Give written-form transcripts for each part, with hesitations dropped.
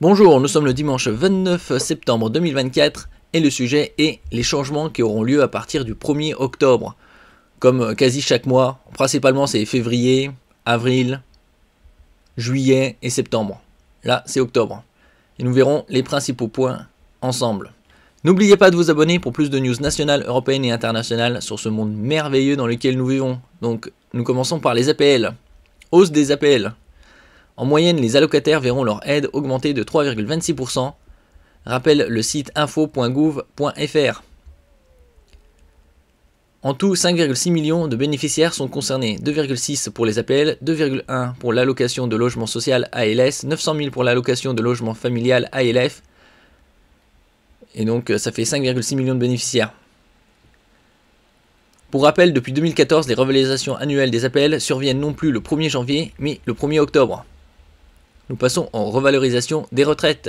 Bonjour, nous sommes le dimanche 29 septembre 2024 et le sujet est les changements qui auront lieu à partir du 1er octobre. Comme quasi chaque mois, principalement c'est février, avril, juillet et septembre. Là c'est octobre. Et nous verrons les principaux points ensemble. N'oubliez pas de vous abonner pour plus de news nationales, européennes et internationales sur ce monde merveilleux dans lequel nous vivons. Donc nous commençons par les APL. Hausse des APL. En moyenne, les allocataires verront leur aide augmenter de 3,26%, rappelle le site info.gouv.fr. En tout, 5,6 millions de bénéficiaires sont concernés, 2,6 pour les APL, 2,1 pour l'allocation de logement social ALS, 900 000 pour l'allocation de logement familial ALF, et donc ça fait 5,6 millions de bénéficiaires. Pour rappel, depuis 2014, les revalorisations annuelles des APL surviennent non plus le 1er janvier, mais le 1er octobre. Nous passons en revalorisation des retraites.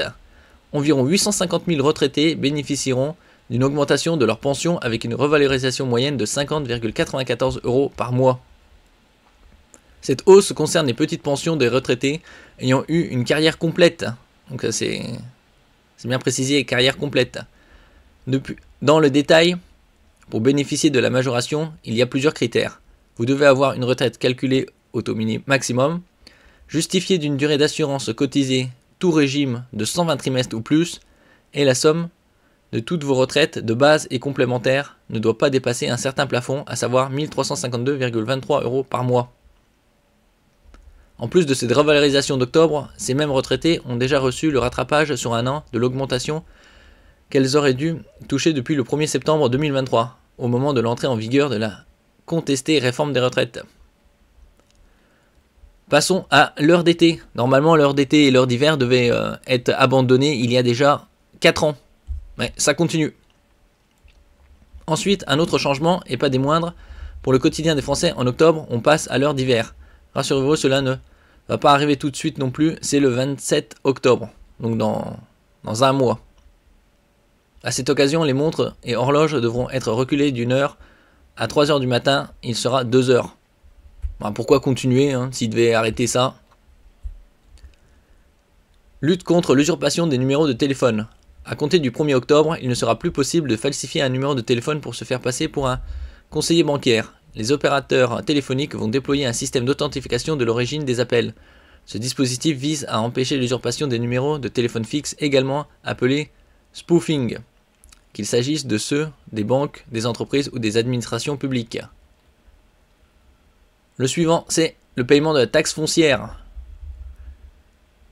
Environ 850 000 retraités bénéficieront d'une augmentation de leur pension avec une revalorisation moyenne de 50,94 € par mois. Cette hausse concerne les petites pensions des retraités ayant eu une carrière complète. Donc c'est bien précisé, carrière complète. Dans le détail, pour bénéficier de la majoration, il y a plusieurs critères. Vous devez avoir une retraite calculée au taux maximum, justifié d'une durée d'assurance cotisée, tout régime de 120 trimestres ou plus, et la somme de toutes vos retraites de base et complémentaires ne doit pas dépasser un certain plafond, à savoir 1 352,23 € par mois. En plus de cette revalorisation d'octobre, ces mêmes retraités ont déjà reçu le rattrapage sur un an de l'augmentation qu'elles auraient dû toucher depuis le 1er septembre 2023, au moment de l'entrée en vigueur de la contestée réforme des retraites. Passons à l'heure d'été. Normalement, l'heure d'été et l'heure d'hiver devaient être abandonnées il y a déjà 4 ans. Mais ça continue. Ensuite, un autre changement, et pas des moindres, pour le quotidien des Français, en octobre, on passe à l'heure d'hiver. Rassurez-vous, cela ne va pas arriver tout de suite non plus, c'est le 27 octobre, donc dans un mois. À cette occasion, les montres et horloges devront être reculées d'une heure à 3 h du matin, il sera 2 h. Pourquoi continuer s'il devait arrêter ça? Lutte contre l'usurpation des numéros de téléphone. À compter du 1er octobre, il ne sera plus possible de falsifier un numéro de téléphone pour se faire passer pour un conseiller bancaire. Les opérateurs téléphoniques vont déployer un système d'authentification de l'origine des appels. Ce dispositif vise à empêcher l'usurpation des numéros de téléphone fixe, également appelés spoofing, qu'il s'agisse de ceux des banques, des entreprises ou des administrations publiques. Le suivant, c'est le paiement de la taxe foncière.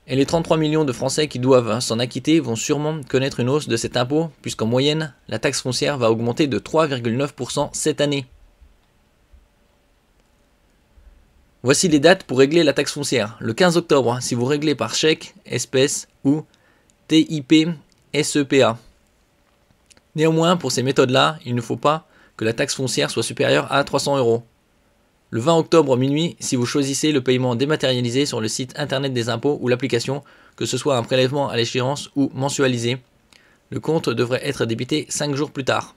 Et les 33 millions de Français qui doivent s'en acquitter vont sûrement connaître une hausse de cet impôt, puisqu'en moyenne, la taxe foncière va augmenter de 3,9% cette année. Voici les dates pour régler la taxe foncière. Le 15 octobre, si vous réglez par chèque, espèce ou TIP SEPA. Néanmoins, pour ces méthodes-là, il ne faut pas que la taxe foncière soit supérieure à 300 €. Le 20 octobre minuit, si vous choisissez le paiement dématérialisé sur le site internet des impôts ou l'application, que ce soit un prélèvement à l'échéance ou mensualisé, le compte devrait être débité 5 jours plus tard.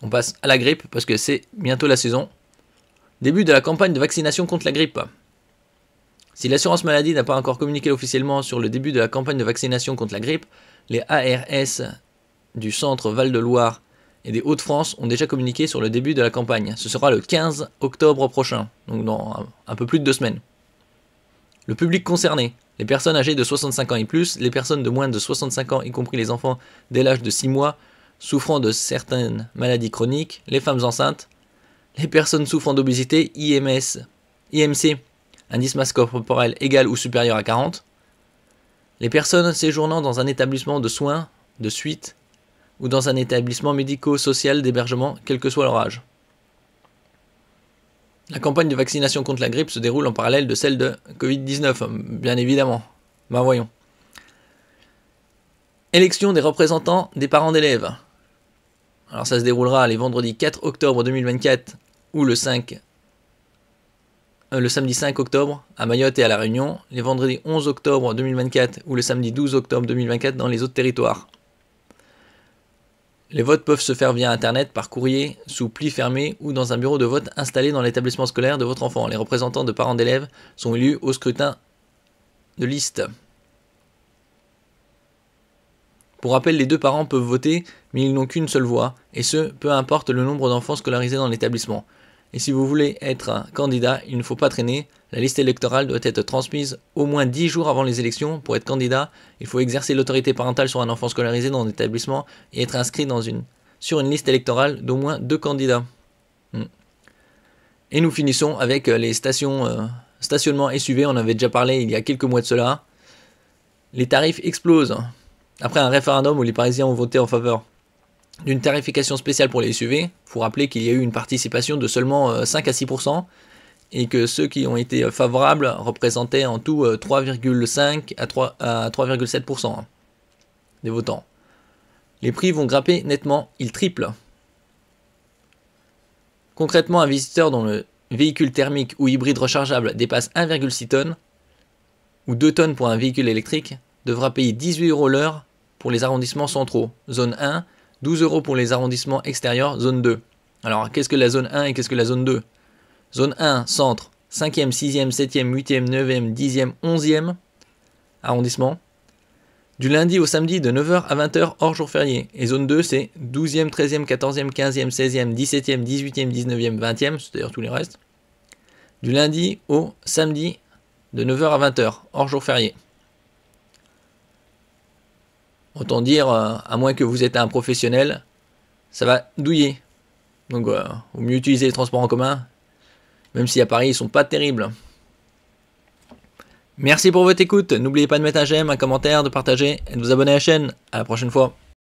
On passe à la grippe parce que c'est bientôt la saison. Début de la campagne de vaccination contre la grippe. Si l'assurance maladie n'a pas encore communiqué officiellement sur le début de la campagne de vaccination contre la grippe, les ARS du centre Val-de-Loire et des Hauts-de-France ont déjà communiqué sur le début de la campagne. Ce sera le 15 octobre prochain, donc dans un peu plus de 2 semaines. Le public concerné, les personnes âgées de 65 ans et plus, les personnes de moins de 65 ans, y compris les enfants dès l'âge de 6 mois, souffrant de certaines maladies chroniques, les femmes enceintes, les personnes souffrant d'obésité, IMC, indice masse corporel égal ou supérieur à 40, les personnes séjournant dans un établissement de soins, de suite, ou dans un établissement médico-social d'hébergement, quel que soit leur âge. La campagne de vaccination contre la grippe se déroule en parallèle de celle de Covid-19, bien évidemment. Voyons. Élection des représentants des parents d'élèves. Alors ça se déroulera les vendredis 4 octobre 2024 ou le samedi 5 octobre à Mayotte et à La Réunion, les vendredis 11 octobre 2024 ou le samedi 12 octobre 2024 dans les autres territoires. Les votes peuvent se faire via internet, par courrier, sous pli fermé ou dans un bureau de vote installé dans l'établissement scolaire de votre enfant. Les représentants de parents d'élèves sont élus au scrutin de liste. Pour rappel, les deux parents peuvent voter, mais ils n'ont qu'une seule voix, et ce, peu importe le nombre d'enfants scolarisés dans l'établissement. Et si vous voulez être un candidat, il ne faut pas traîner. La liste électorale doit être transmise au moins 10 jours avant les élections. Pour être candidat, il faut exercer l'autorité parentale sur un enfant scolarisé dans un établissement et être inscrit sur une liste électorale d'au moins 2 candidats. Et nous finissons avec les stationnement SUV. On avait déjà parlé il y a quelques mois de cela. Les tarifs explosent. Après un référendum où les Parisiens ont voté en faveur d'une tarification spéciale pour les SUV, il faut rappeler qu'il y a eu une participation de seulement 5 à 6%, et que ceux qui ont été favorables représentaient en tout 3,5 à 3,7% des votants. Les prix vont grimper nettement, ils triplent. Concrètement, un visiteur dont le véhicule thermique ou hybride rechargeable dépasse 1,6 tonnes, ou 2 tonnes pour un véhicule électrique, devra payer 18 € l'heure pour les arrondissements centraux, zone 1, 12 € pour les arrondissements extérieurs, zone 2. Alors, qu'est-ce que la zone 1 et qu'est-ce que la zone 2? Zone 1, centre, 5e, 6e, 7e, 8e, 9e, 10e, 11e arrondissement. Du lundi au samedi de 9h à 20h hors jour férié. Et zone 2, c'est 12e, 13e, 14e, 15e, 16e, 17e, 18e, 19e, 20e, c'est-à-dire tous les restes. Du lundi au samedi de 9h à 20h hors jour férié. Autant dire, à moins que vous êtes un professionnel, ça va douiller. Donc, vaut mieux utiliser les transports en commun, même si à Paris, ils sont pas terribles. Merci pour votre écoute. N'oubliez pas de mettre un j'aime, un commentaire, de partager et de vous abonner à la chaîne. À la prochaine fois.